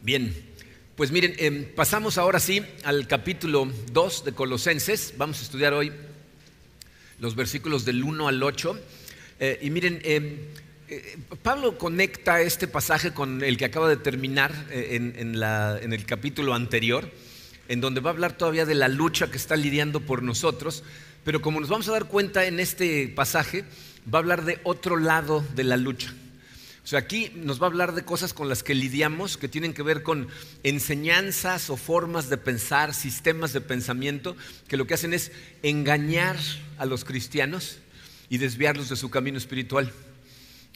Bien, pues miren, pasamos ahora sí al capítulo 2 de Colosenses. Vamos a estudiar hoy los versículos del 1 al 8. Y miren, Pablo conecta este pasaje con el que acaba de terminar en el capítulo anterior, en donde va a hablar todavía de la lucha que está lidiando por nosotros, pero como nos vamos a dar cuenta en este pasaje, va a hablar de otro lado de la lucha. O sea, aquí nos va a hablar de cosas con las que lidiamos, que tienen que ver con enseñanzas o formas de pensar, sistemas de pensamiento, que lo que hacen es engañar a los cristianos y desviarlos de su camino espiritual.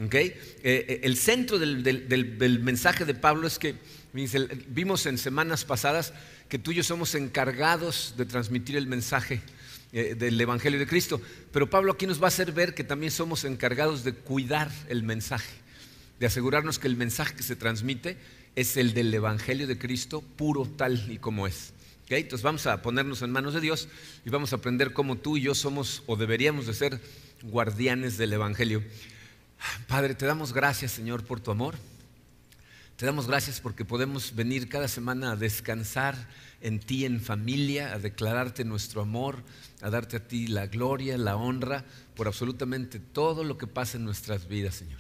¿Okay? El centro del mensaje de Pablo es que vimos en semanas pasadas que tú y yo somos encargados de transmitir el mensaje del Evangelio de Cristo, pero Pablo aquí nos va a hacer ver que también somos encargados de cuidar el mensaje, de asegurarnos que el mensaje que se transmite es el del Evangelio de Cristo puro tal y como es. ¿Okay? Entonces vamos a ponernos en manos de Dios y vamos a aprender cómo tú y yo somos o deberíamos de ser guardianes del Evangelio. Padre, te damos gracias, Señor, por tu amor. Te damos gracias porque podemos venir cada semana a descansar en ti en familia, a declararte nuestro amor, a darte a ti la gloria, la honra por absolutamente todo lo que pasa en nuestras vidas, Señor.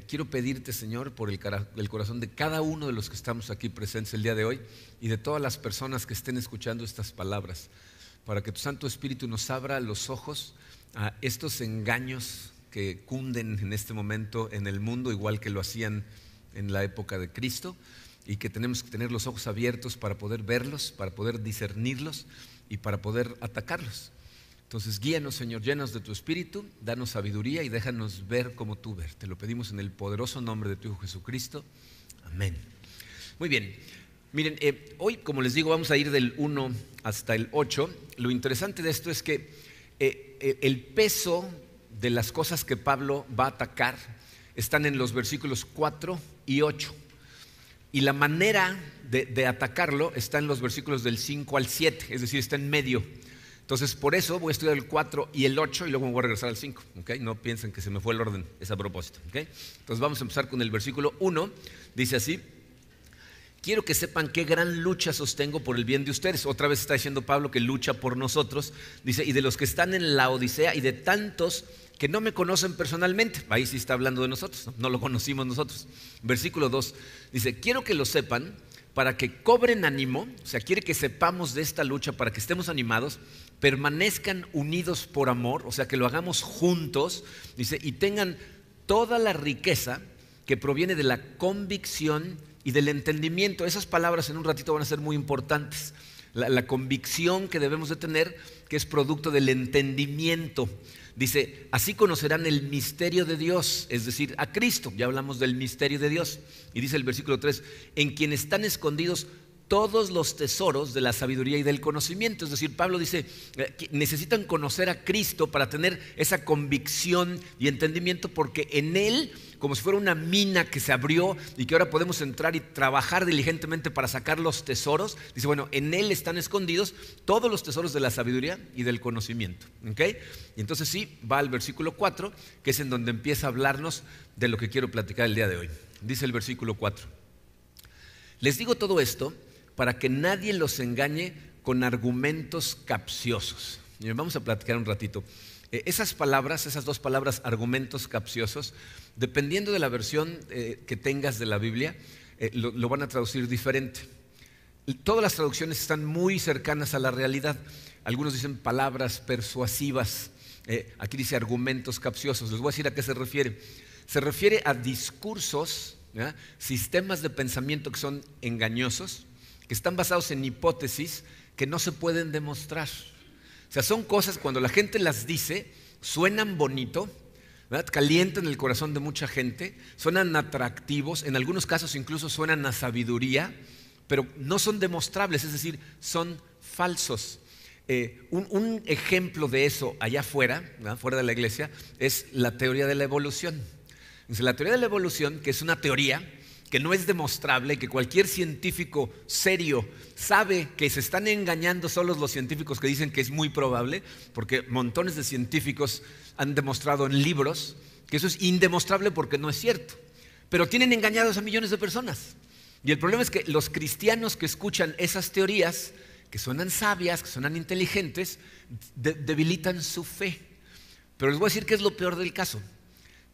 Quiero pedirte, Señor, por el corazón de cada uno de los que estamos aquí presentes el día de hoy y de todas las personas que estén escuchando estas palabras, para que tu Santo Espíritu nos abra los ojos a estos engaños que cunden en este momento en el mundo, igual que lo hacían en la época de Cristo, y que tenemos que tener los ojos abiertos para poder verlos, para poder discernirlos y para poder atacarlos. Entonces guíanos, Señor, llenos de tu Espíritu, danos sabiduría y déjanos ver como tú ves. Te lo pedimos en el poderoso nombre de tu Hijo Jesucristo. Amén. Muy bien, miren, hoy, como les digo, vamos a ir del 1 hasta el 8. Lo interesante de esto es que el peso de las cosas que Pablo va a atacar están en los versículos 4 y 8. Y la manera de atacarlo está en los versículos del 5 al 7, es decir, está en medio. Entonces, por eso voy a estudiar el 4 y el 8 y luego me voy a regresar al 5. ¿Okay? No piensen que se me fue el orden, es a propósito. ¿Okay? Entonces, vamos a empezar con el versículo 1. Dice así: quiero que sepan qué gran lucha sostengo por el bien de ustedes. Otra vez está diciendo Pablo que lucha por nosotros. Dice, y de los que están en la Odisea y de tantos que no me conocen personalmente. Ahí sí está hablando de nosotros, no lo conocimos nosotros. Versículo 2 dice, quiero que lo sepan para que cobren ánimo. O sea, quiere que sepamos de esta lucha para que estemos animados, permanezcan unidos por amor, o sea, que lo hagamos juntos. Dice, y tengan toda la riqueza que proviene de la convicción y del entendimiento. Esas palabras en un ratito van a ser muy importantes. La convicción que debemos de tener, que es producto del entendimiento. Dice, así conocerán el misterio de Dios, es decir, a Cristo. Ya hablamos del misterio de Dios. Y dice el versículo 3, en quien están escondidos todos los tesoros de la sabiduría y del conocimiento. Es decir, Pablo dice, que necesitan conocer a Cristo para tener esa convicción y entendimiento, porque en Él, como si fuera una mina que se abrió y que ahora podemos entrar y trabajar diligentemente para sacar los tesoros. Dice, bueno, en Él están escondidos todos los tesoros de la sabiduría y del conocimiento. ¿Okay? Y entonces sí, va al versículo 4, que es en donde empieza a hablarnos de lo que quiero platicar el día de hoy. Dice el versículo 4, les digo todo esto para que nadie los engañe con argumentos capciosos. Y vamos a platicar un ratito. Esas palabras, esas dos palabras, argumentos capciosos, dependiendo de la versión que tengas de la Biblia, lo van a traducir diferente. Todas las traducciones están muy cercanas a la realidad. Algunos dicen palabras persuasivas. Aquí dice argumentos capciosos. Les voy a decir a qué se refiere. Se refiere a discursos, ¿ya? Sistemas de pensamiento que son engañosos, que están basados en hipótesis que no se pueden demostrar. O sea, son cosas, cuando la gente las dice, suenan bonito, ¿verdad? Calientan el corazón de mucha gente, suenan atractivos, en algunos casos incluso suenan a sabiduría, pero no son demostrables, es decir, son falsos. Un ejemplo de eso allá afuera, ¿verdad? Fuera de la iglesia, es la teoría de la evolución. Dice, la teoría de la evolución, que es una teoría que no es demostrable, que cualquier científico serio sabe que se están engañando solos los científicos que dicen que es muy probable, porque montones de científicos han demostrado en libros que eso es indemostrable porque no es cierto, pero tienen engañados a millones de personas. Y el problema es que los cristianos que escuchan esas teorías, que suenan sabias, que suenan inteligentes, debilitan su fe. Pero les voy a decir qué es lo peor del caso.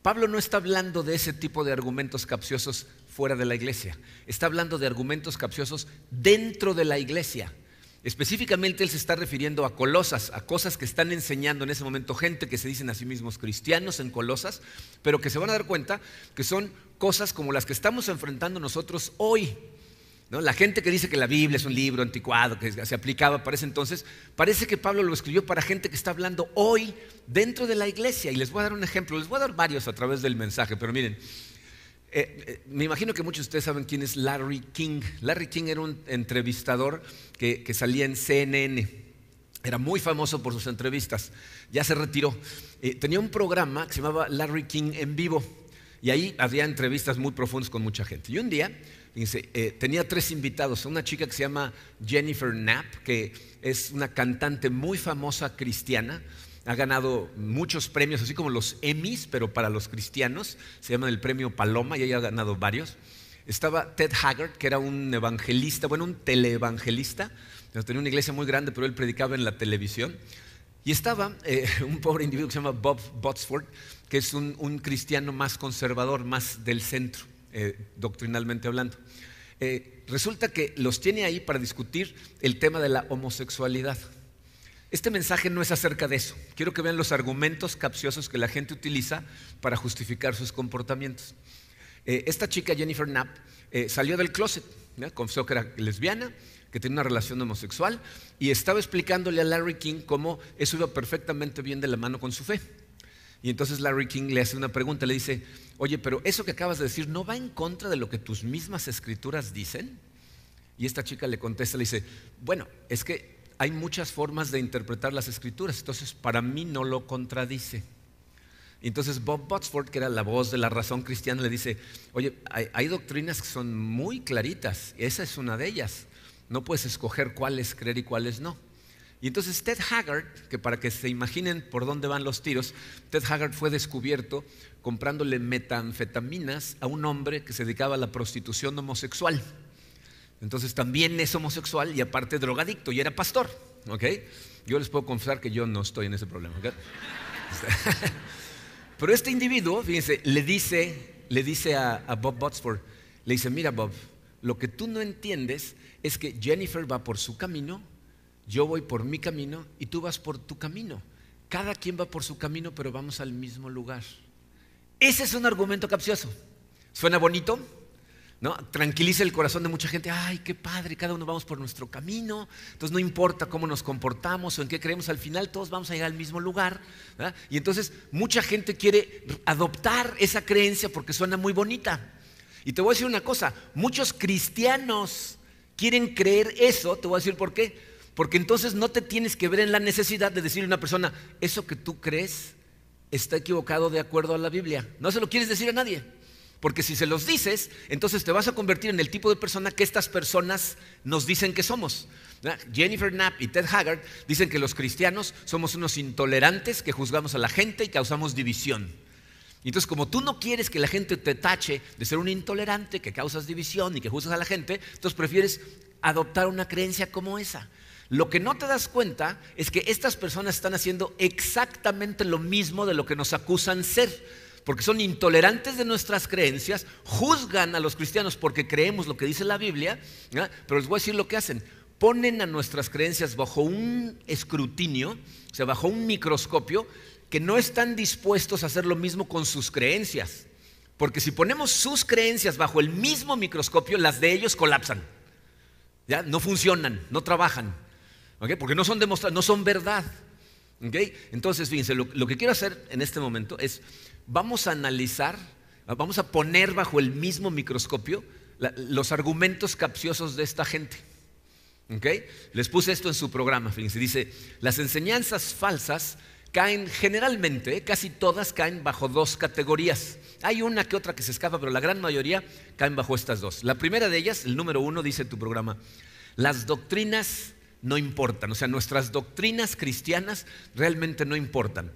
Pablo no está hablando de ese tipo de argumentos capciosos fuera de la iglesia. Está hablando de argumentos capciosos dentro de la iglesia. Específicamente él se está refiriendo a Colosas, a cosas que están enseñando en ese momento gente que se dicen a sí mismos cristianos en Colosas, pero que se van a dar cuenta que son cosas como las que estamos enfrentando nosotros hoy, ¿no? La gente que dice que la Biblia es un libro anticuado que se aplicaba para ese entonces, parece que Pablo lo escribió para gente que está hablando hoy dentro de la iglesia. Y les voy a dar un ejemplo, les voy a dar varios a través del mensaje, pero miren, me imagino que muchos de ustedes saben quién es Larry King. Larry King era un entrevistador que salía en CNN. Era muy famoso por sus entrevistas. Ya se retiró. Tenía un programa que se llamaba Larry King en vivo. Y ahí había entrevistas muy profundas con mucha gente. Y un día, fíjense, tenía 3 invitados. Una chica que se llama Jennifer Knapp, que es una cantante muy famosa cristiana. Ha ganado muchos premios, así como los Emmys, pero para los cristianos. Se llama el premio Paloma y ella ha ganado varios. Estaba Ted Haggard, que era un evangelista, bueno, un teleevangelista. Tenía una iglesia muy grande, pero él predicaba en la televisión. Y estaba un pobre individuo que se llama Bob Botsford, que es un cristiano más conservador, más del centro, doctrinalmente hablando. Resulta que los tiene ahí para discutir el tema de la homosexualidad. Este mensaje no es acerca de eso. Quiero que vean los argumentos capciosos que la gente utiliza para justificar sus comportamientos. Esta chica, Jennifer Knapp, salió del closet, ¿no? Confesó que era lesbiana, que tenía una relación homosexual y estaba explicándole a Larry King cómo eso iba perfectamente bien de la mano con su fe. Y entonces Larry King le hace una pregunta, le dice: oye, pero eso que acabas de decir ¿no va en contra de lo que tus mismas escrituras dicen? Y esta chica le contesta, le dice: bueno, es que hay muchas formas de interpretar las escrituras, entonces para mí no lo contradice. Y entonces Bob Botsford, que era la voz de la razón cristiana, le dice: oye, hay doctrinas que son muy claritas, esa es una de ellas, no puedes escoger cuáles creer y cuáles no. Y entonces Ted Haggard, que para que se imaginen por dónde van los tiros, Ted Haggard fue descubierto comprándole metanfetaminas a un hombre que se dedicaba a la prostitución homosexual. Entonces también es homosexual y aparte drogadicto, y era pastor, ¿ok? Yo les puedo confesar que yo no estoy en ese problema, ¿ok? Pero este individuo, fíjense, le dice a Bob Botsford, le dice: mira Bob, lo que tú no entiendes es que Jennifer va por su camino, yo voy por mi camino y tú vas por tu camino. Cada quien va por su camino, pero vamos al mismo lugar. Ese es un argumento capcioso. ¿Suena bonito? ¿No? Tranquiliza el corazón de mucha gente. Ay, qué padre, cada uno vamos por nuestro camino, entonces no importa cómo nos comportamos o en qué creemos, al final todos vamos a llegar al mismo lugar, ¿verdad? Y entonces mucha gente quiere adoptar esa creencia porque suena muy bonita. Y te voy a decir una cosa, muchos cristianos quieren creer eso. Te voy a decir por qué. Porque entonces no te tienes que ver en la necesidad de decirle a una persona: eso que tú crees está equivocado de acuerdo a la Biblia. No se lo quieres decir a nadie. Porque si se los dices, entonces te vas a convertir en el tipo de persona que estas personas nos dicen que somos. Jennifer Knapp y Ted Haggard dicen que los cristianos somos unos intolerantes que juzgamos a la gente y causamos división. Y entonces, como tú no quieres que la gente te tache de ser un intolerante, que causas división y que juzgas a la gente, entonces prefieres adoptar una creencia como esa. Lo que no te das cuenta es que estas personas están haciendo exactamente lo mismo de lo que nos acusan ser. Porque son intolerantes de nuestras creencias, juzgan a los cristianos porque creemos lo que dice la Biblia, ¿no? Pero les voy a decir lo que hacen: ponen a nuestras creencias bajo un escrutinio, o sea, bajo un microscopio, que no están dispuestos a hacer lo mismo con sus creencias. Porque si ponemos sus creencias bajo el mismo microscopio, las de ellos colapsan, ¿ya? No funcionan, no trabajan, ¿okay? Porque no son demostradas, no son verdad, ¿okay? Entonces, fíjense, lo que quiero hacer en este momento es: vamos a analizar, vamos a poner bajo el mismo microscopio los argumentos capciosos de esta gente. ¿Okay? Les puse esto en su programa, fíjense, dice: las enseñanzas falsas caen generalmente, casi todas caen bajo 2 categorías. Hay una que otra que se escapa, pero la gran mayoría caen bajo estas 2. La primera de ellas, el número 1, dice tu programa: las doctrinas no importan. O sea, nuestras doctrinas cristianas realmente no importan.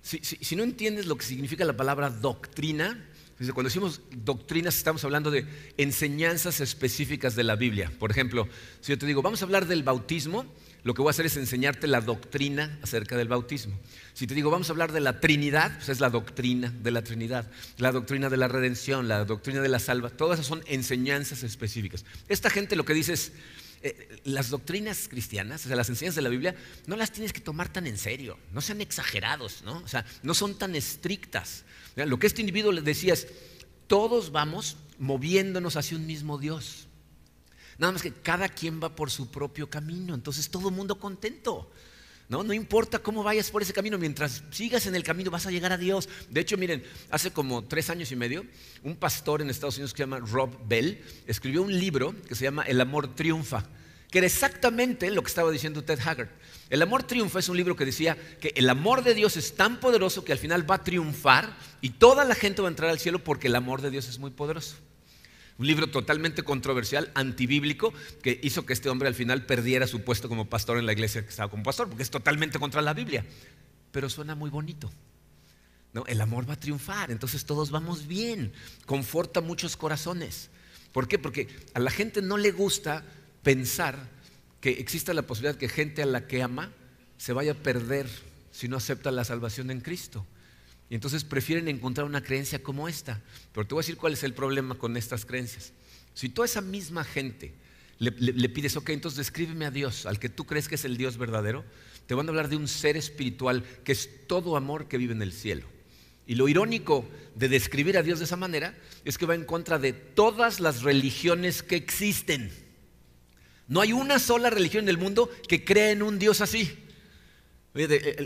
Si no entiendes lo que significa la palabra doctrina, Cuando decimos doctrinas estamos hablando de enseñanzas específicas de la Biblia. Por ejemplo, si yo te digo, vamos a hablar del bautismo, lo que voy a hacer es enseñarte la doctrina acerca del bautismo. Si te digo, vamos a hablar de la Trinidad, pues es la doctrina de la Trinidad, la doctrina de la redención, la doctrina de la salvación. Todas esas son enseñanzas específicas. Esta gente lo que dice es, las doctrinas cristianas, o sea, las enseñanzas de la Biblia, no las tienes que tomar tan en serio, no sean exagerados, ¿no? O sea, no son tan estrictas. Lo que este individuo les decía es, todos vamos moviéndonos hacia un mismo Dios. Nada más que cada quien va por su propio camino, entonces todo el mundo contento. No importa cómo vayas por ese camino, mientras sigas en el camino vas a llegar a Dios. De hecho, miren, hace como 3 años y medio, un pastor en Estados Unidos que se llama Rob Bell escribió un libro que se llama El amor triunfa, que era exactamente lo que estaba diciendo Ted Haggard. El amor triunfa es un libro que decía que el amor de Dios es tan poderoso que al final va a triunfar y toda la gente va a entrar al cielo porque el amor de Dios es muy poderoso. Un libro totalmente controversial, antibíblico, que hizo que este hombre al final perdiera su puesto como pastor en la iglesia que estaba como pastor, porque es totalmente contra la Biblia. Pero suena muy bonito, ¿no? El amor va a triunfar, entonces todos vamos bien, conforta muchos corazones. ¿Por qué? Porque a la gente no le gusta pensar que exista la posibilidad que gente a la que ama se vaya a perder si no acepta la salvación en Cristo. Y entonces prefieren encontrar una creencia como esta. Pero te voy a decir cuál es el problema con estas creencias. Si tú a esa misma gente le pides, ok, entonces descríbeme a Dios, al que tú crees que es el Dios verdadero, te van a hablar de un ser espiritual que es todo amor que vive en el cielo. Y lo irónico de describir a Dios de esa manera es que va en contra de todas las religiones que existen. No hay una sola religión en el mundo que crea en un Dios así.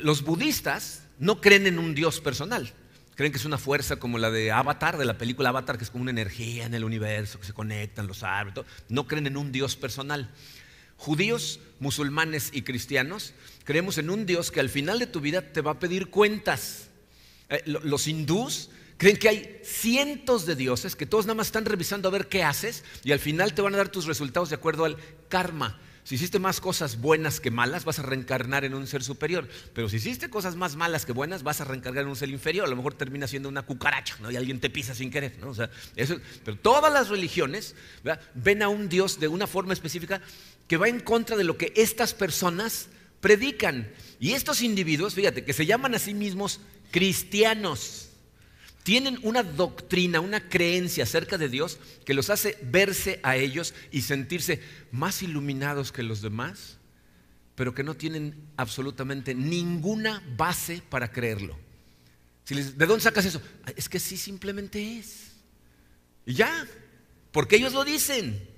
Los budistas no creen en un Dios personal, creen que es una fuerza como la de Avatar, de la película Avatar, que es como una energía en el universo, que se conectan los árboles. No creen en un Dios personal. Judíos, musulmanes y cristianos creemos en un Dios que al final de tu vida te va a pedir cuentas. Los hindús creen que hay cientos de dioses que todos nada más están revisando a ver qué haces y al final te van a dar tus resultados de acuerdo al karma. Si hiciste más cosas buenas que malas, vas a reencarnar en un ser superior. Pero si hiciste cosas más malas que buenas, vas a reencarnar en un ser inferior. A lo mejor termina siendo una cucaracha, ¿no? Y alguien te pisa sin querer, ¿no? O sea, pero todas las religiones, ¿verdad?, ven a un Dios de una forma específica que va en contra de lo que estas personas predican. Y estos individuos, fíjate, que se llaman a sí mismos cristianos, tienen una doctrina, una creencia acerca de Dios que los hace verse a ellos y sentirse más iluminados que los demás, pero que no tienen absolutamente ninguna base para creerlo. ¿De dónde sacas eso? Es que sí, simplemente es. Y ya, porque ellos lo dicen.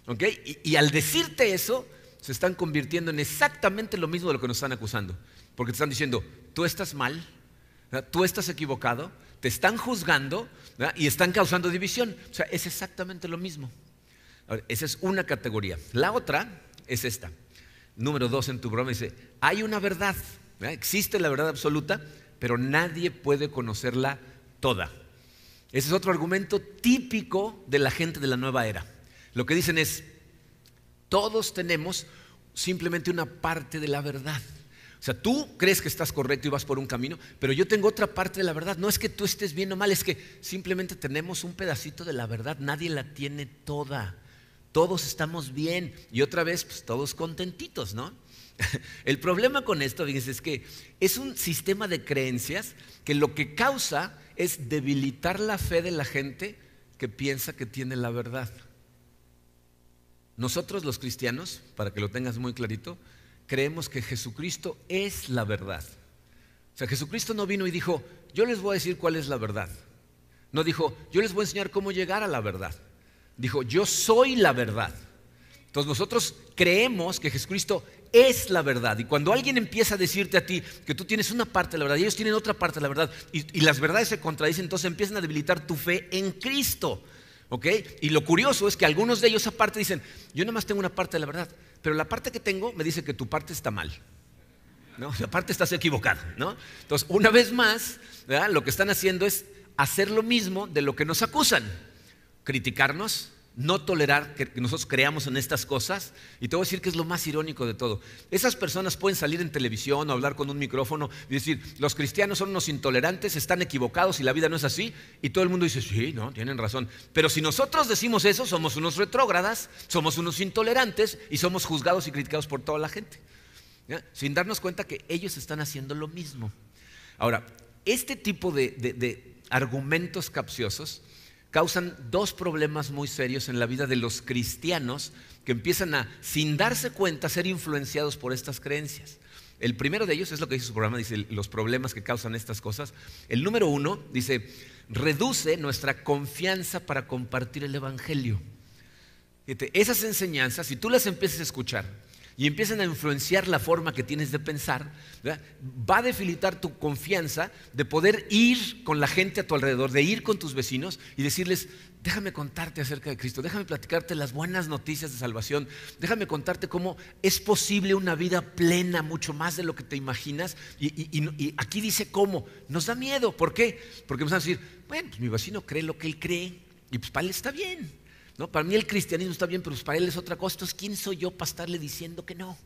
¿Okay? Y al decirte eso, se están convirtiendo en exactamente lo mismo de lo que nos están acusando. Porque te están diciendo, tú estás mal, ¿verdad?, tú estás equivocado, te están juzgando, ¿verdad?, y están causando división. O sea, es exactamente lo mismo. Ahora, esa es una categoría. La otra es esta. Número 2 en tu programa dice, hay una verdad, ¿verdad?, existe la verdad absoluta, pero nadie puede conocerla toda. Ese es otro argumento típico de la gente de la nueva era. Lo que dicen es, todos tenemos simplemente una parte de la verdad. O sea, tú crees que estás correcto y vas por un camino, pero yo tengo otra parte de la verdad. No es que tú estés bien o mal, es que simplemente tenemos un pedacito de la verdad. Nadie la tiene toda. Todos estamos bien. Y otra vez, pues todos contentitos, ¿no? El problema con esto, fíjense, es que es un sistema de creencias que lo que causa es debilitar la fe de la gente que piensa que tiene la verdad. Nosotros los cristianos, para que lo tengas muy clarito, creemos que Jesucristo es la verdad. O sea, Jesucristo no vino y dijo, yo les voy a decir cuál es la verdad. No dijo, yo les voy a enseñar cómo llegar a la verdad. Dijo, yo soy la verdad. Entonces nosotros creemos que Jesucristo es la verdad. Y cuando alguien empieza a decirte a ti que tú tienes una parte de la verdad y ellos tienen otra parte de la verdad y las verdades se contradicen, entonces empiezan a debilitar tu fe en Cristo. ¿Okay? Y lo curioso es que algunos de ellos aparte dicen, yo nada más tengo una parte de la verdad, pero la parte que tengo me dice que tu parte está mal, ¿no? La parte estás equivocado, ¿no? Entonces, una vez más, ¿verdad?, lo que están haciendo es hacer lo mismo de lo que nos acusan, criticarnos, no tolerar que nosotros creamos en estas cosas. Y te voy a decir que es lo más irónico de todo. Esas personas pueden salir en televisión o hablar con un micrófono y decir, los cristianos son unos intolerantes, están equivocados y la vida no es así. Y todo el mundo dice, sí, no, tienen razón. Pero si nosotros decimos eso, somos unos retrógradas, somos unos intolerantes y somos juzgados y criticados por toda la gente, ¿ya? Sin darnos cuenta que ellos están haciendo lo mismo. Ahora, este tipo de argumentos capciosos causan dos problemas muy serios en la vida de los cristianos que empiezan a, sin darse cuenta, ser influenciados por estas creencias. El primero de ellos es lo que dice su programa, dice los problemas que causan estas cosas. El número uno dice, reduce nuestra confianza para compartir el evangelio. Fíjate, esas enseñanzas, si tú las empiezas a escuchar y empiezan a influenciar la forma que tienes de pensar, ¿verdad?, va a debilitar tu confianza de poder ir con la gente a tu alrededor, de ir con tus vecinos y decirles, déjame contarte acerca de Cristo, déjame platicarte las buenas noticias de salvación, déjame contarte cómo es posible una vida plena, mucho más de lo que te imaginas. Y aquí dice cómo. Nos da miedo. ¿Por qué? Porque empezamos a decir, bueno, pues mi vecino cree lo que él cree y pues para él está bien, ¿no? Para mí el cristianismo está bien, pero para él es otra cosa. Entonces, ¿quién soy yo para estarle diciendo que no?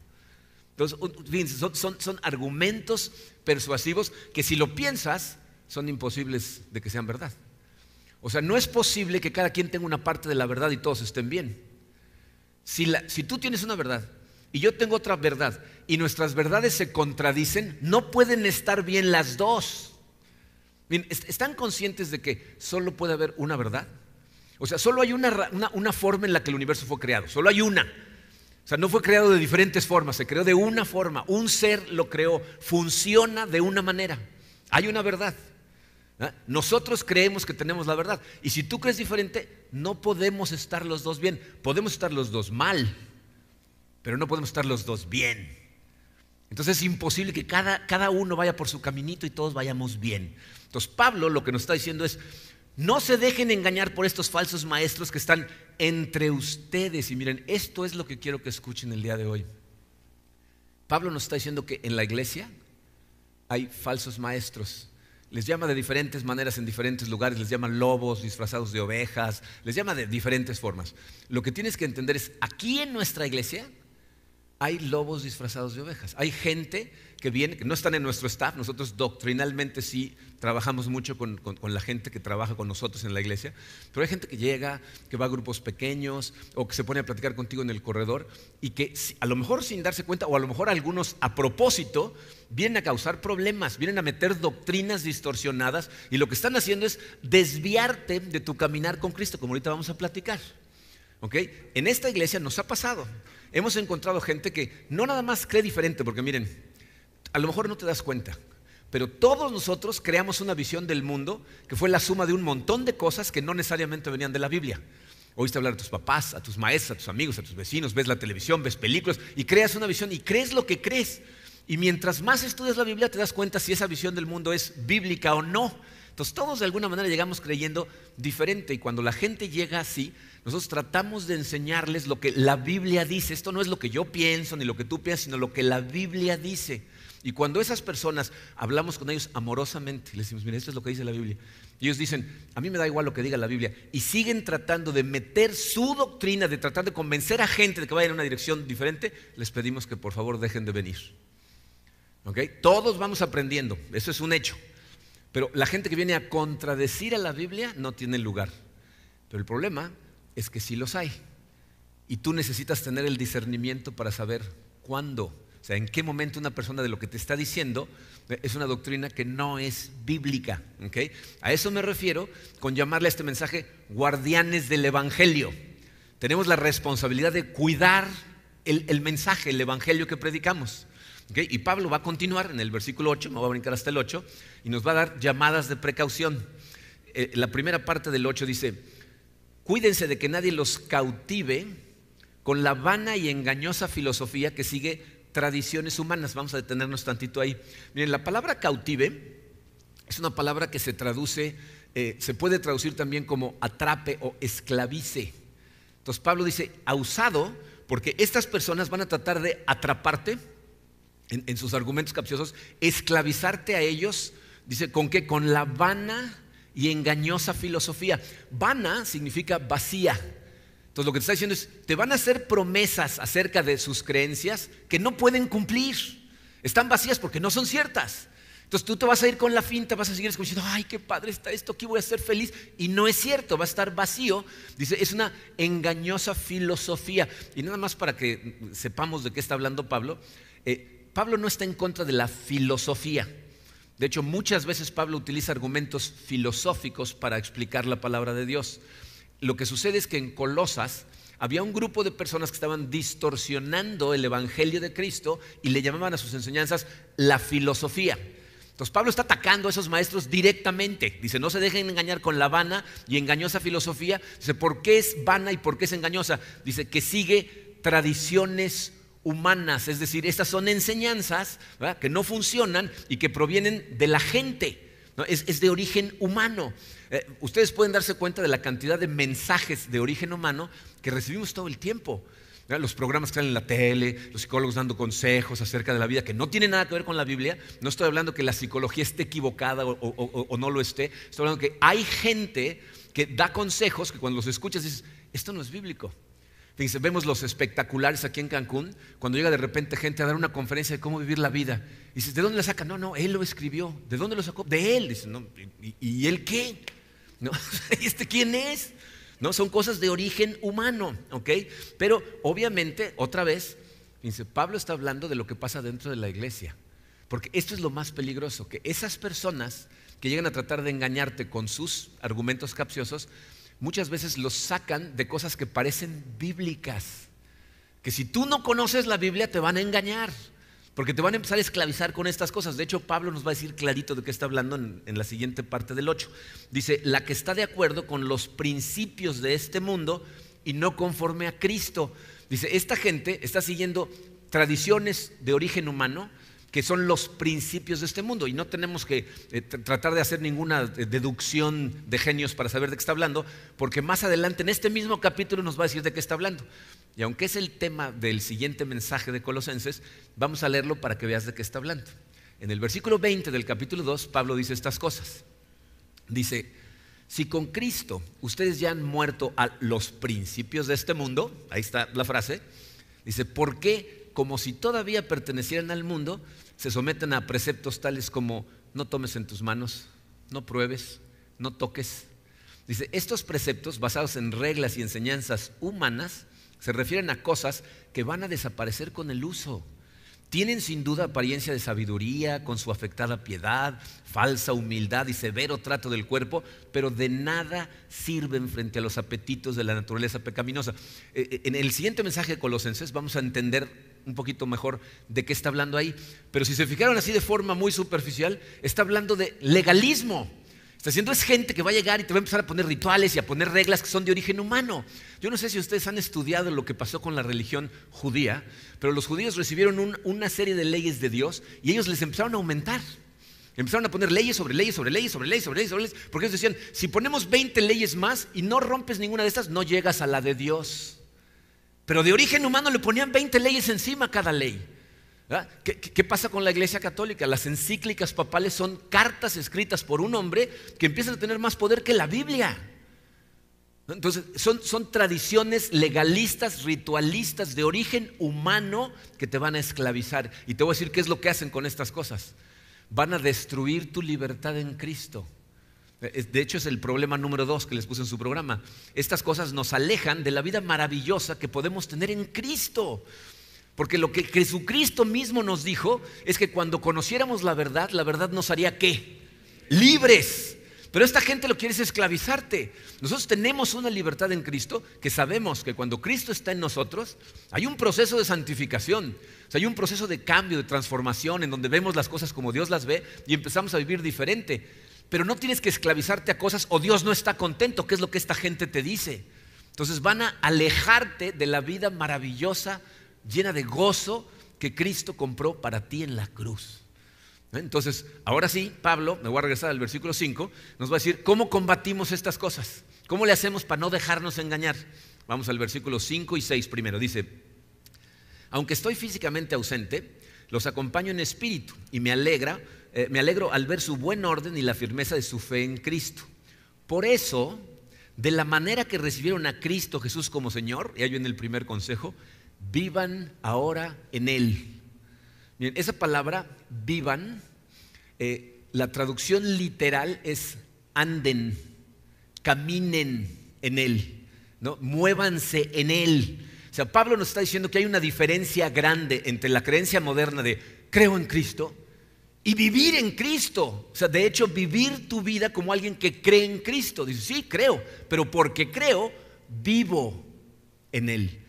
Entonces, fíjense, son argumentos persuasivos que si lo piensas, son imposibles de que sean verdad. O sea, no es posible que cada quien tenga una parte de la verdad y todos estén bien. Si tú tienes una verdad y yo tengo otra verdad y nuestras verdades se contradicen, no pueden estar bien las dos. Miren, ¿están conscientes de que solo puede haber una verdad? O sea, solo hay una forma en la que el universo fue creado, solo hay una. O sea, no fue creado de diferentes formas, se creó de una forma, un ser lo creó, funciona de una manera, hay una verdad. ¿Ah? Nosotros creemos que tenemos la verdad y si tú crees diferente, no podemos estar los dos bien, podemos estar los dos mal, pero no podemos estar los dos bien. Entonces es imposible que cada uno vaya por su caminito y todos vayamos bien. Entonces Pablo lo que nos está diciendo es, no se dejen engañar por estos falsos maestros que están entre ustedes. Y miren, esto es lo que quiero que escuchen el día de hoy. Pablo nos está diciendo que en la iglesia hay falsos maestros. Les llama de diferentes maneras en diferentes lugares, les llaman lobos disfrazados de ovejas, les llama de diferentes formas. Lo que tienes que entender es, aquí en nuestra iglesia hay lobos disfrazados de ovejas. Hay gente que viene, que no están en nuestro staff. Nosotros doctrinalmente sí trabajamos mucho con la gente que trabaja con nosotros en la iglesia, pero hay gente que llega, que va a grupos pequeños o que se pone a platicar contigo en el corredor y que a lo mejor sin darse cuenta o a lo mejor algunos a propósito vienen a causar problemas, vienen a meter doctrinas distorsionadas y lo que están haciendo es desviarte de tu caminar con Cristo, como ahorita vamos a platicar. ¿Okay? En esta iglesia nos ha pasado. Hemos encontrado gente que no nada más cree diferente, porque miren, a lo mejor no te das cuenta, pero todos nosotros creamos una visión del mundo que fue la suma de un montón de cosas que no necesariamente venían de la Biblia. Oíste hablar a tus papás, a tus maestros, a tus amigos, a tus vecinos, ves la televisión, ves películas y creas una visión y crees lo que crees. Y mientras más estudias la Biblia te das cuenta si esa visión del mundo es bíblica o no. Entonces todos de alguna manera llegamos creyendo diferente y cuando la gente llega así, nosotros tratamos de enseñarles lo que la Biblia dice. Esto no es lo que yo pienso ni lo que tú piensas, sino lo que la Biblia dice. Y cuando esas personas hablamos con ellos amorosamente, les decimos, mira, esto es lo que dice la Biblia. Y ellos dicen, a mí me da igual lo que diga la Biblia. Y siguen tratando de meter su doctrina, de tratar de convencer a gente de que vaya en una dirección diferente. Les pedimos que por favor dejen de venir. ¿Okay? Todos vamos aprendiendo, eso es un hecho. Pero la gente que viene a contradecir a la Biblia no tiene lugar. Pero el problema es que sí los hay. Y tú necesitas tener el discernimiento para saber cuándo, o sea, en qué momento una persona de lo que te está diciendo es una doctrina que no es bíblica. ¿Okay? A eso me refiero con llamarle a este mensaje guardianes del evangelio. Tenemos la responsabilidad de cuidar el mensaje, el evangelio que predicamos. ¿Okay? Y Pablo va a continuar en el versículo 8, me voy a brincar hasta el 8, y nos va a dar llamadas de precaución. La primera parte del 8 dice, cuídense de que nadie los cautive con la vana y engañosa filosofía que sigue tradiciones humanas. Vamos a detenernos tantito ahí. Miren, la palabra cautive es una palabra que se traduce, se puede traducir también como atrape o esclavice. Entonces Pablo dice, ausado, porque estas personas van a tratar de atraparte en sus argumentos capciosos, esclavizarte a ellos. Dice, ¿con qué? Con la vana y engañosa filosofía. Vana significa vacía. Entonces lo que te está diciendo es, te van a hacer promesas acerca de sus creencias que no pueden cumplir. Están vacías porque no son ciertas. Entonces tú te vas a ir con la finta, vas a seguir diciendo, ay, qué padre está esto, aquí voy a ser feliz. Y no es cierto, va a estar vacío. Dice, es una engañosa filosofía. Y nada más para que sepamos de qué está hablando Pablo, Pablo no está en contra de la filosofía. De hecho, muchas veces Pablo utiliza argumentos filosóficos para explicar la palabra de Dios. Lo que sucede es que en Colosas había un grupo de personas que estaban distorsionando el evangelio de Cristo y le llamaban a sus enseñanzas la filosofía. Entonces Pablo está atacando a esos maestros directamente. Dice, no se dejen engañar con la vana y engañosa filosofía. Dice, ¿por qué es vana y por qué es engañosa? Dice que sigue tradiciones humanas, es decir, estas son enseñanzas, ¿verdad?, que no funcionan y que provienen de la gente, ¿no? Es de origen humano. Ustedes pueden darse cuenta de la cantidad de mensajes de origen humano que recibimos todo el tiempo. Los programas que salen en la tele, los psicólogos dando consejos acerca de la vida que no tienen nada que ver con la Biblia. No estoy hablando que la psicología esté equivocada o no lo esté. Estoy hablando que hay gente que da consejos que cuando los escuchas dices, esto no es bíblico. Dice, vemos los espectaculares aquí en Cancún, cuando llega de repente gente a dar una conferencia de cómo vivir la vida. Y dices, ¿de dónde la saca? No, él lo escribió. ¿De dónde lo sacó? De él. Dice, no, ¿y él qué? ¿No? ¿Este quién es? ¿No? Son cosas de origen humano, ¿ok? Pero obviamente, otra vez, dice, Pablo está hablando de lo que pasa dentro de la iglesia. Porque esto es lo más peligroso, que esas personas que llegan a tratar de engañarte con sus argumentos capciosos, muchas veces los sacan de cosas que parecen bíblicas. Que si tú no conoces la Biblia te van a engañar, porque te van a empezar a esclavizar con estas cosas. De hecho, Pablo nos va a decir clarito de qué está hablando en la siguiente parte del 8. Dice, la que está de acuerdo con los principios de este mundo y no conforme a Cristo. Dice, esta gente está siguiendo tradiciones de origen humano que son los principios de este mundo, y no tenemos que tratar de hacer ninguna deducción de genios para saber de qué está hablando, porque más adelante en este mismo capítulo nos va a decir de qué está hablando. Y aunque es el tema del siguiente mensaje de Colosenses, vamos a leerlo para que veas de qué está hablando. En el versículo 20 del capítulo 2, Pablo dice estas cosas. Dice, si con Cristo ustedes ya han muerto a los principios de este mundo, ahí está la frase, dice, ¿por qué, como si todavía pertenecieran al mundo, se someten a preceptos tales como no tomes en tus manos, no pruebes, no toques? Dice, estos preceptos basados en reglas y enseñanzas humanas se refieren a cosas que van a desaparecer con el uso. Tienen sin duda apariencia de sabiduría, con su afectada piedad, falsa humildad y severo trato del cuerpo, pero de nada sirven frente a los apetitos de la naturaleza pecaminosa. En el siguiente mensaje de Colosenses vamos a entender un poquito mejor de qué está hablando ahí. Pero si se fijaron así de forma muy superficial, está hablando de legalismo. Está diciendo, es gente que va a llegar y te va a empezar a poner rituales y a poner reglas que son de origen humano. Yo no sé si ustedes han estudiado lo que pasó con la religión judía, pero los judíos recibieron una serie de leyes de Dios y ellos les empezaron a aumentar. Empezaron a poner leyes sobre leyes, sobre leyes, sobre leyes, sobre leyes, sobre leyes, porque ellos decían, si ponemos 20 leyes más y no rompes ninguna de estas, no llegas a la de Dios. Pero de origen humano le ponían 20 leyes encima a cada ley. ¿Qué pasa con la Iglesia Católica? Las encíclicas papales son cartas escritas por un hombre que empiezan a tener más poder que la Biblia. Entonces son tradiciones legalistas, ritualistas de origen humano que te van a esclavizar. Y te voy a decir qué es lo que hacen con estas cosas. Van a destruir tu libertad en Cristo. De hecho es el problema número 2 que les puse en su programa. Estas cosas nos alejan de la vida maravillosa que podemos tener en Cristo. Porque lo que Jesucristo mismo nos dijo es que cuando conociéramos la verdad nos haría ¿qué? Libres. Pero esta gente lo que quiere es esclavizarte. Nosotros tenemos una libertad en Cristo que sabemos que cuando Cristo está en nosotros hay un proceso de santificación. O sea, hay un proceso de cambio, de transformación en donde vemos las cosas como Dios las ve y empezamos a vivir diferente. Pero no tienes que esclavizarte a cosas o Dios no está contento, que es lo que esta gente te dice. Entonces van a alejarte de la vida maravillosa, llena de gozo que Cristo compró para ti en la cruz. Entonces, ahora sí, Pablo, me voy a regresar al versículo 5, nos va a decir cómo combatimos estas cosas, cómo le hacemos para no dejarnos engañar. Vamos al versículo 5 y 6 primero. Dice, aunque estoy físicamente ausente, los acompaño en espíritu y me alegro al ver su buen orden y la firmeza de su fe en Cristo. Por eso de la manera que recibieron a Cristo Jesús como Señor, y ahí viene el primer consejo, vivan ahora en Él. Miren, esa palabra, vivan, la traducción literal es anden, caminen en Él, ¿no? Muévanse en Él. O sea, Pablo nos está diciendo que hay una diferencia grande entre la creencia moderna de creo en Cristo y vivir en Cristo. O sea, de hecho, vivir tu vida como alguien que cree en Cristo. Dice, sí, creo, pero porque creo, vivo en Él,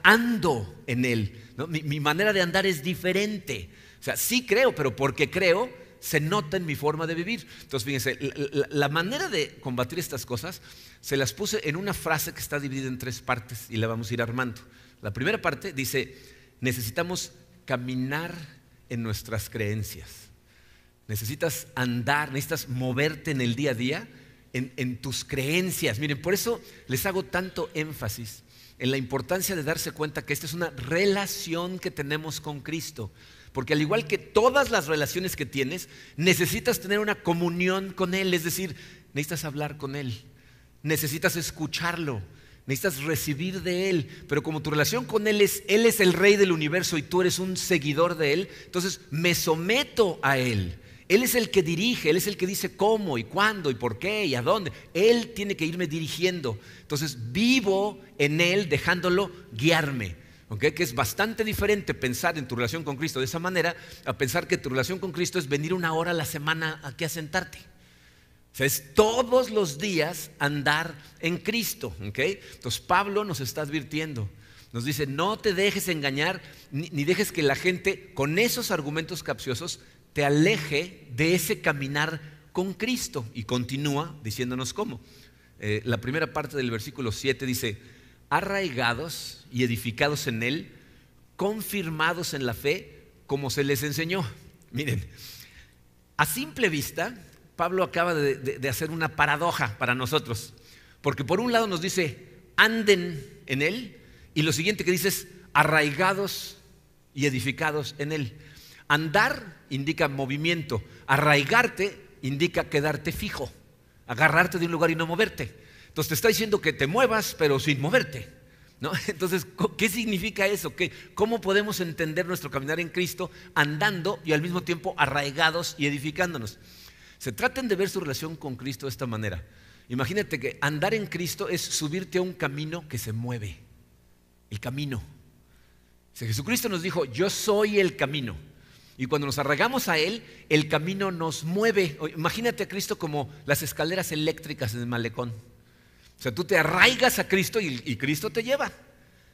ando en Él, ¿no? Mi manera de andar es diferente. O sea, sí creo, pero porque creo, se nota en mi forma de vivir. Entonces, fíjense, la manera de combatir estas cosas se las puse en una frase que está dividida en 3 partes y la vamos a ir armando. La primera parte dice, necesitamos caminar en nuestras creencias. Necesitas andar, necesitas moverte en el día a día en tus creencias. Miren, por eso les hago tanto énfasis en la importancia de darse cuenta que esta es una relación que tenemos con Cristo. Porque al igual que todas las relaciones que tienes, necesitas tener una comunión con Él. Es decir, necesitas hablar con Él, necesitas escucharlo, necesitas recibir de Él. Pero como tu relación con Él es el Rey del universo y tú eres un seguidor de Él, entonces me someto a Él. Él es el que dirige, Él es el que dice cómo y cuándo y por qué y a dónde. Él tiene que irme dirigiendo. Entonces vivo en Él dejándolo guiarme. ¿Okay? Que es bastante diferente pensar en tu relación con Cristo de esa manera a pensar que tu relación con Cristo es venir 1 hora a la semana aquí a sentarte. O sea, es todos los días andar en Cristo. ¿Okay? Entonces Pablo nos está advirtiendo, nos dice, no te dejes engañar ni dejes que la gente con esos argumentos capciosos te aleje de ese caminar con Cristo. Y continúa diciéndonos cómo. La primera parte del versículo 7 dice, arraigados y edificados en Él, confirmados en la fe, como se les enseñó. Miren, a simple vista, Pablo acaba de hacer una paradoja para nosotros, porque por un lado nos dice, anden en Él, y lo siguiente que dice es, arraigados y edificados en Él. Andar indica movimiento, arraigarte indica quedarte fijo, agarrarte de un lugar y no moverte. Entonces te está diciendo que te muevas, pero sin moverte, ¿no? Entonces, ¿qué significa eso? ¿Cómo podemos entender nuestro caminar en Cristo andando y al mismo tiempo arraigados y edificándonos? Se traten de ver su relación con Cristo de esta manera. Imagínate que andar en Cristo es subirte a un camino que se mueve. El camino. O sea, Jesucristo nos dijo, yo soy el camino. Y cuando nos arraigamos a Él, el camino nos mueve. Imagínate a Cristo como las escaleras eléctricas en el malecón. O sea, tú te arraigas a Cristo y Cristo te lleva,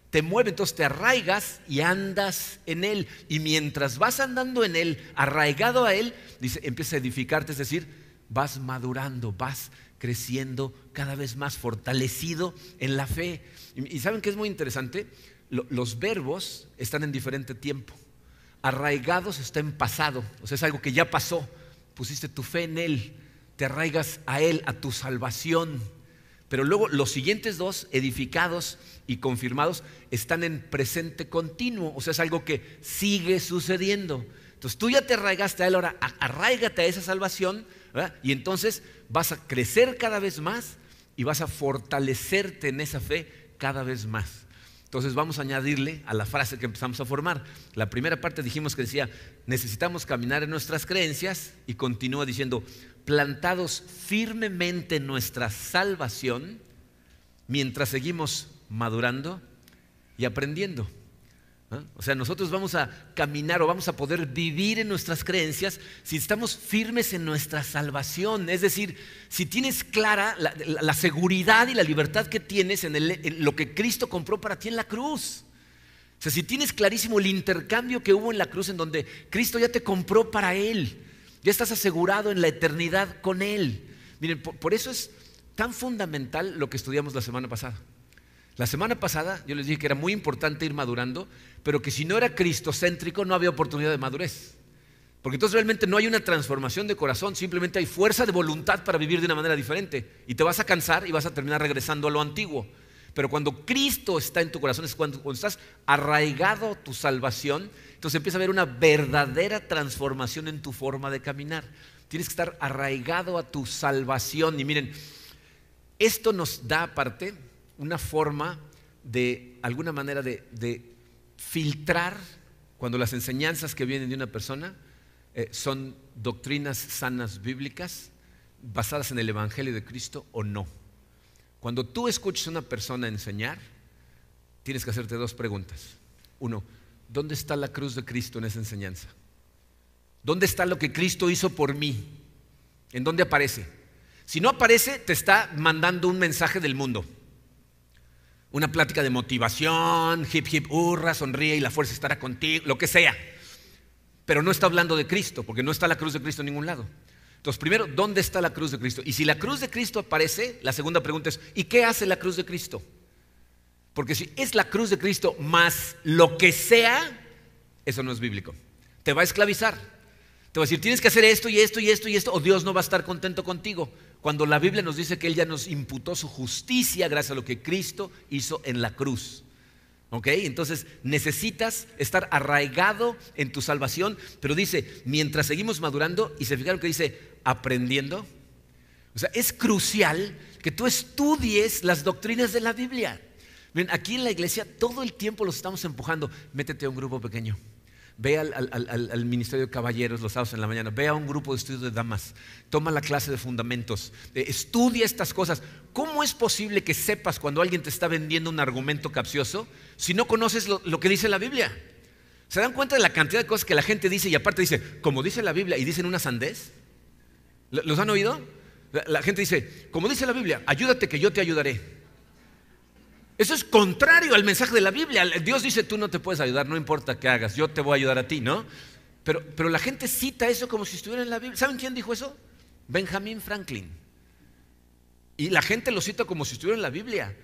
te mueve, entonces te arraigas y andas en Él. Y mientras vas andando en Él, arraigado a Él, dice, empieza a edificarte, es decir, vas madurando, vas creciendo cada vez más fortalecido en la fe. Y ¿saben qué es muy interesante? Los verbos están en diferente tiempo. Arraigados está en pasado, o sea, es algo que ya pasó. Pusiste tu fe en Él, te arraigas a Él, a tu salvación. Pero luego los siguientes 2, edificados y confirmados, están en presente continuo, o sea, es algo que sigue sucediendo. Entonces tú ya te arraigaste a Él, ahora arraígate a esa salvación, ¿verdad? Y entonces vas a crecer cada vez más y vas a fortalecerte en esa fe cada vez más. Entonces vamos a añadirle a la frase que empezamos a formar. La primera parte dijimos que decía, necesitamos caminar en nuestras creencias, y continúa diciendo, plantados firmemente en nuestra salvación, mientras seguimos madurando y aprendiendo. ¿Ah? O sea, nosotros vamos a caminar o vamos a poder vivir en nuestras creencias si estamos firmes en nuestra salvación. Es decir, si tienes clara la seguridad y la libertad que tienes en lo que Cristo compró para ti en la cruz. O sea, si tienes clarísimo el intercambio que hubo en la cruz, en donde Cristo ya te compró para Él, ya estás asegurado en la eternidad con Él. Miren, por eso es tan fundamental lo que estudiamos la semana pasada. La semana pasada yo les dije que era muy importante ir madurando, pero que si no era cristocéntrico no había oportunidad de madurez. Porque entonces realmente no hay una transformación de corazón, simplemente hay fuerza de voluntad para vivir de una manera diferente. Y te vas a cansar y vas a terminar regresando a lo antiguo. Pero cuando Cristo está en tu corazón, es cuando estás arraigado a tu salvación, entonces empieza a haber una verdadera transformación en tu forma de caminar. Tienes que estar arraigado a tu salvación. Y miren, esto nos da aparte una forma de alguna manera de filtrar cuando las enseñanzas que vienen de una persona son doctrinas sanas bíblicas basadas en el Evangelio de Cristo o no. Cuando tú escuchas a una persona enseñar, tienes que hacerte dos preguntas. Uno, ¿dónde está la cruz de Cristo en esa enseñanza? ¿Dónde está lo que Cristo hizo por mí? ¿En dónde aparece? Si no aparece, te está mandando un mensaje del mundo. Una plática de motivación, hip hip hurra, sonríe y la fuerza estará contigo, lo que sea. Pero no está hablando de Cristo, porque no está la cruz de Cristo en ningún lado. Entonces, primero, ¿dónde está la cruz de Cristo? Y si la cruz de Cristo aparece, la segunda pregunta es, ¿y qué hace la cruz de Cristo? Porque si es la cruz de Cristo más lo que sea, eso no es bíblico. Te va a esclavizar. Te va a decir, tienes que hacer esto y esto y esto y esto, o Dios no va a estar contento contigo. Cuando la Biblia nos dice que Él ya nos imputó su justicia gracias a lo que Cristo hizo en la cruz. ¿Ok? Entonces necesitas estar arraigado en tu salvación, pero dice, mientras seguimos madurando, y se fijaron que dice, aprendiendo. O sea, es crucial que tú estudies las doctrinas de la Biblia. Miren, aquí en la iglesia todo el tiempo los estamos empujando, métete a un grupo pequeño. Ve al Ministerio de Caballeros los sábados en la mañana. Ve a un grupo de estudio de damas. Toma la clase de fundamentos. Estudia estas cosas. ¿Cómo es posible que sepas cuando alguien te está vendiendo un argumento capcioso si no conoces lo que dice la Biblia? ¿Se dan cuenta de la cantidad de cosas que la gente dice y aparte dice, como dice la Biblia, y dicen una sandez? ¿Los han oído? La gente dice, como dice la Biblia, ayúdate que yo te ayudaré. Eso es contrario al mensaje de la Biblia. Dios dice, tú no te puedes ayudar, no importa qué hagas, yo te voy a ayudar a ti, ¿no? Pero la gente cita eso como si estuviera en la Biblia. ¿Saben quién dijo eso? Benjamin Franklin. Y la gente lo cita como si estuviera en la Biblia.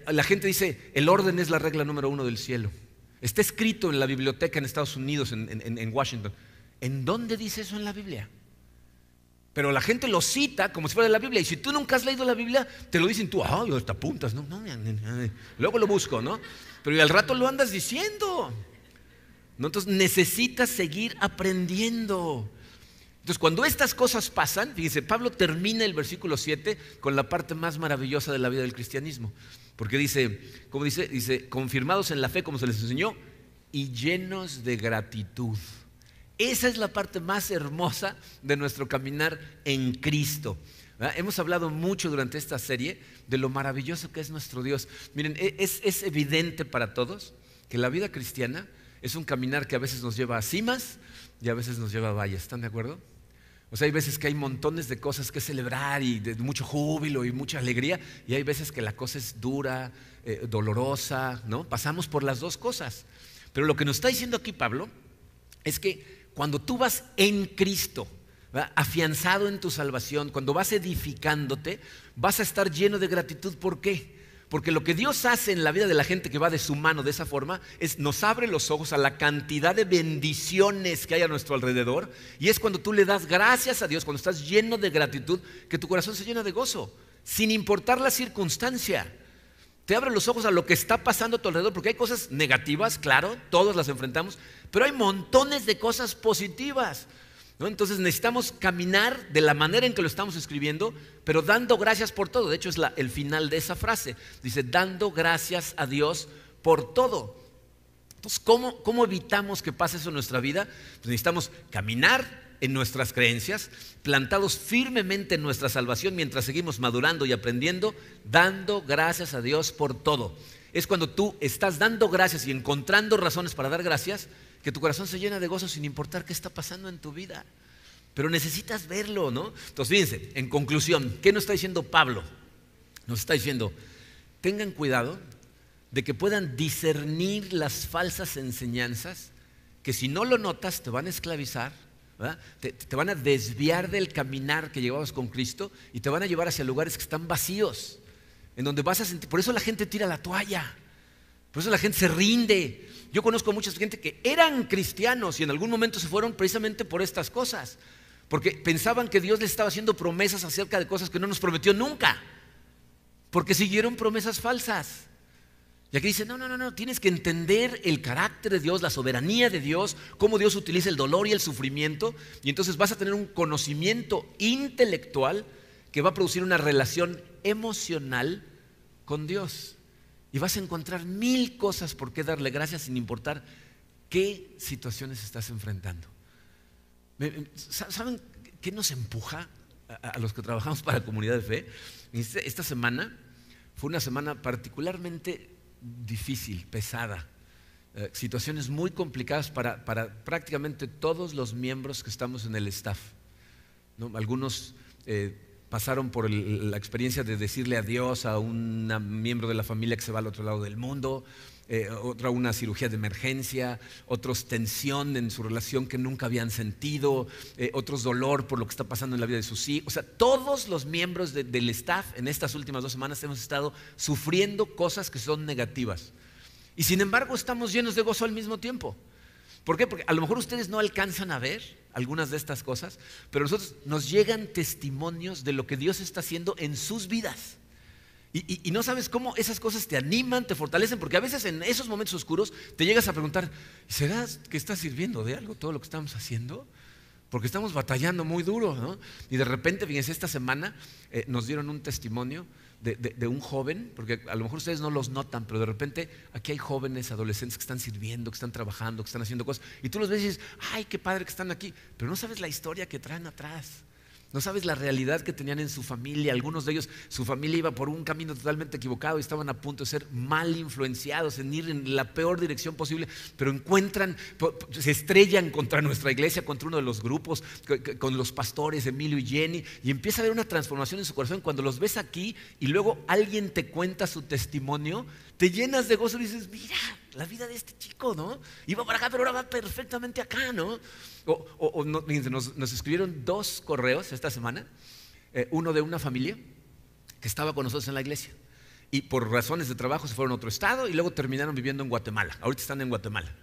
La gente dice, el orden es la regla número 1 del cielo. Está escrito en la biblioteca en Estados Unidos, en Washington. ¿En dónde dice eso en la Biblia? Pero la gente lo cita como si fuera de la Biblia. Y si tú nunca has leído la Biblia, te lo dicen tú, te apuntas, no, luego lo busco, ¿no? Pero al rato lo andas diciendo, ¿no? Entonces necesitas seguir aprendiendo. Entonces cuando estas cosas pasan, fíjense, Pablo termina el versículo 7 con la parte más maravillosa de la vida del cristianismo. Porque dice, ¿cómo dice? Dice, confirmados en la fe como se les enseñó y llenos de gratitud. Esa es la parte más hermosa de nuestro caminar en Cristo. ¿Verdad? Hemos hablado mucho durante esta serie de lo maravilloso que es nuestro Dios. Miren, es evidente para todos que la vida cristiana es un caminar que a veces nos lleva a cimas y a veces nos lleva a valles. ¿Están de acuerdo? O sea, hay veces que hay montones de cosas que celebrar y de mucho júbilo y mucha alegría, y hay veces que la cosa es dura, dolorosa, ¿no? Pasamos por las dos cosas. Pero lo que nos está diciendo aquí Pablo es que cuando tú vas en Cristo, ¿verdad?, afianzado en tu salvación, cuando vas edificándote, vas a estar lleno de gratitud. ¿Por qué? Porque lo que Dios hace en la vida de la gente que va de su mano de esa forma es nos abre los ojos a la cantidad de bendiciones que hay a nuestro alrededor, y es cuando tú le das gracias a Dios, cuando estás lleno de gratitud, que tu corazón se llena de gozo, sin importar la circunstancia. Te abre los ojos a lo que está pasando a tu alrededor, porque hay cosas negativas, claro, todos las enfrentamos, pero hay montones de cosas positivas, ¿no? Entonces necesitamos caminar de la manera en que lo estamos escribiendo, pero dando gracias por todo. De hecho es el final de esa frase, dice, dando gracias a Dios por todo. Entonces, ¿cómo evitamos que pase eso en nuestra vida? Pues necesitamos caminar en nuestras creencias, plantados firmemente en nuestra salvación mientras seguimos madurando y aprendiendo, dando gracias a Dios por todo. Es cuando tú estás dando gracias y encontrando razones para dar gracias, que tu corazón se llena de gozo sin importar qué está pasando en tu vida. Pero necesitas verlo, ¿no? Entonces, fíjense, en conclusión, ¿qué nos está diciendo Pablo? Nos está diciendo, tengan cuidado de que puedan discernir las falsas enseñanzas, que si no lo notas te van a esclavizar, ¿verdad? Te van a desviar del caminar que llevabas con Cristo y te van a llevar hacia lugares que están vacíos, en donde vas a sentir. Por eso la gente tira la toalla, por eso la gente se rinde. Yo conozco a mucha gente que eran cristianos y en algún momento se fueron precisamente por estas cosas, porque pensaban que Dios les estaba haciendo promesas acerca de cosas que no nos prometió nunca, porque siguieron promesas falsas. Y aquí dice, no, tienes que entender el carácter de Dios, la soberanía de Dios, cómo Dios utiliza el dolor y el sufrimiento, y entonces vas a tener un conocimiento intelectual que va a producir una relación emocional con Dios. Y vas a encontrar 1000 cosas por qué darle gracias sin importar qué situaciones estás enfrentando. ¿Saben qué nos empuja a los que trabajamos para Comunidad de Fe? Esta semana fue una semana particularmente difícil, pesada. Situaciones muy complicadas para prácticamente todos los miembros que estamos en el staff, ¿no? Algunos pasaron por la experiencia de decirle adiós a un miembro de la familia que se va al otro lado del mundo, otra una cirugía de emergencia, otros tensión en su relación que nunca habían sentido, otros dolor por lo que está pasando en la vida de sus hijos. O sea, todos los miembros del staff en estas últimas 2 semanas hemos estado sufriendo cosas que son negativas. Y sin embargo estamos llenos de gozo al mismo tiempo. ¿Por qué? Porque a lo mejor ustedes no alcanzan a ver algunas de estas cosas, pero a nosotros nos llegan testimonios de lo que Dios está haciendo en sus vidas. Y no sabes cómo esas cosas te animan, te fortalecen, porque a veces en esos momentos oscuros te llegas a preguntar, ¿será que está sirviendo de algo todo lo que estamos haciendo? Porque estamos batallando muy duro, ¿no? Y de repente, fíjense, esta semana nos dieron un testimonio de un joven, porque a lo mejor ustedes no los notan, pero de repente aquí hay jóvenes, adolescentes que están sirviendo, que están trabajando, que están haciendo cosas, y tú los ves y dices, ¡ay, qué padre que están aquí! Pero no sabes la historia que traen atrás. No sabes la realidad que tenían en su familia. Algunos de ellos, su familia iba por un camino totalmente equivocado y estaban a punto de ser mal influenciados, en ir en la peor dirección posible, pero se estrellan contra nuestra iglesia, contra uno de los grupos, con los pastores Emilio y Jenny, y empieza a haber una transformación en su corazón. Cuando los ves aquí y luego alguien te cuenta su testimonio, te llenas de gozo y dices, mira, la vida de este chico, ¿no? Iba para acá, pero ahora va perfectamente acá, ¿no? Nos escribieron 2 correos esta semana, uno de una familia que estaba con nosotros en la iglesia y por razones de trabajo se fueron a otro estado y luego terminaron viviendo en Guatemala. Ahorita están en Guatemala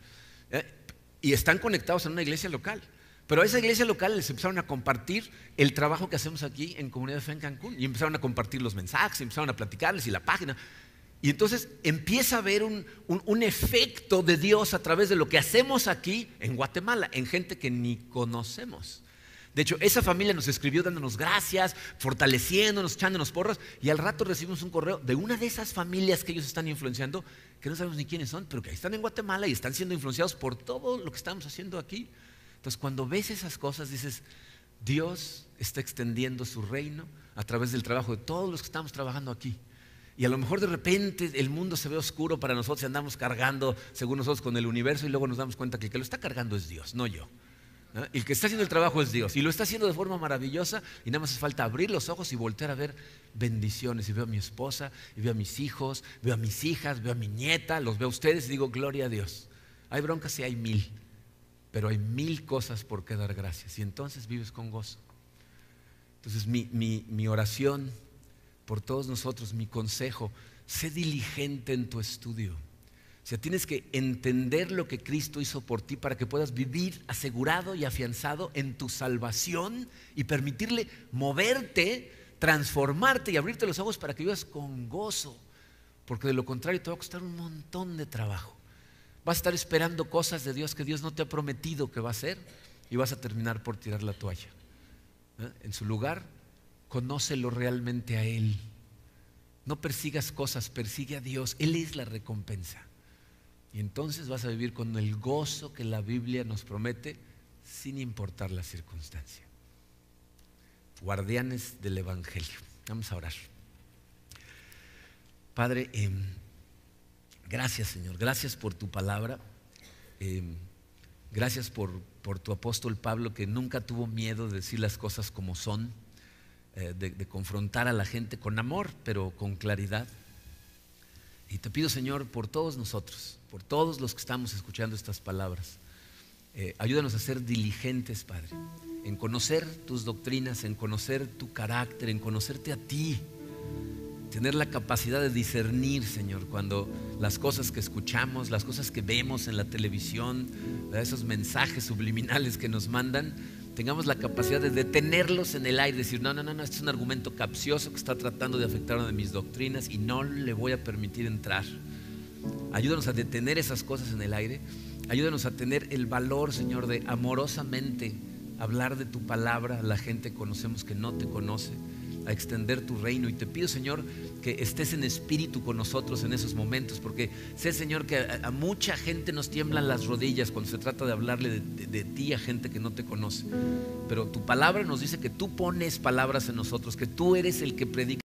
y están conectados en una iglesia local. Pero a esa iglesia local les empezaron a compartir el trabajo que hacemos aquí en Comunidad de Fe en Cancún, y empezaron a compartir los mensajes, empezaron a platicarles y la página. Y entonces empieza a haber un efecto de Dios a través de lo que hacemos aquí en Guatemala, en gente que ni conocemos. De hecho, esa familia nos escribió dándonos gracias, fortaleciéndonos, echándonos porras, y al rato recibimos un correo de una de esas familias que ellos están influenciando, que no sabemos ni quiénes son, pero que ahí están en Guatemala y están siendo influenciados por todo lo que estamos haciendo aquí. Entonces, cuando ves esas cosas, dices, Dios está extendiendo su reino a través del trabajo de todos los que estamos trabajando aquí. Y a lo mejor de repente el mundo se ve oscuro para nosotros y andamos cargando, según nosotros, con el universo, y luego nos damos cuenta que el que lo está cargando es Dios, no yo. Y el que está haciendo el trabajo es Dios, y lo está haciendo de forma maravillosa, y nada más hace falta abrir los ojos y voltear a ver bendiciones. Y veo a mi esposa, y veo a mis hijos, veo a mis hijas, veo a mi nieta, los veo a ustedes y digo, gloria a Dios. Hay broncas, sí, hay 1000, pero hay 1000 cosas por qué dar gracias, y entonces vives con gozo. Entonces mi oración por todos nosotros, mi consejo, sé diligente en tu estudio. O sea, tienes que entender lo que Cristo hizo por ti para que puedas vivir asegurado y afianzado en tu salvación y permitirle moverte, transformarte y abrirte los ojos para que vivas con gozo, porque de lo contrario te va a costar un montón de trabajo. Vas a estar esperando cosas de Dios que Dios no te ha prometido que va a hacer, y vas a terminar por tirar la toalla. En su lugar, conócelo realmente a Él. No persigas cosas, persigue a Dios. Él es la recompensa. Y entonces vas a vivir con el gozo que la Biblia nos promete, sin importar la circunstancia. Guardianes del Evangelio. Vamos a orar. Padre, gracias, Señor. Gracias por tu palabra. Gracias por tu apóstol Pablo, que nunca tuvo miedo de decir las cosas como son. De confrontar a la gente con amor, pero con claridad. Y te pido, Señor, por todos nosotros, por todos los que estamos escuchando estas palabras, ayúdanos a ser diligentes, Padre, en conocer tus doctrinas, en conocer tu carácter, en conocerte a ti, tener la capacidad de discernir, Señor, cuando las cosas que escuchamos, las cosas que vemos en la televisión, esos mensajes subliminales que nos mandan, tengamos la capacidad de detenerlos en el aire y decir, no, este es un argumento capcioso que está tratando de afectar una de mis doctrinas y no le voy a permitir entrar. Ayúdanos a detener esas cosas en el aire. Ayúdanos a tener el valor, Señor, de amorosamente hablar de tu palabra a la gente que conocemos que no te conoce. a extender tu reino. Y te pido, Señor, que estés en espíritu con nosotros en esos momentos, porque sé, Señor, que a mucha gente nos tiemblan las rodillas cuando se trata de hablarle de ti a gente que no te conoce. Pero tu palabra nos dice que tú pones palabras en nosotros, que tú eres el que predica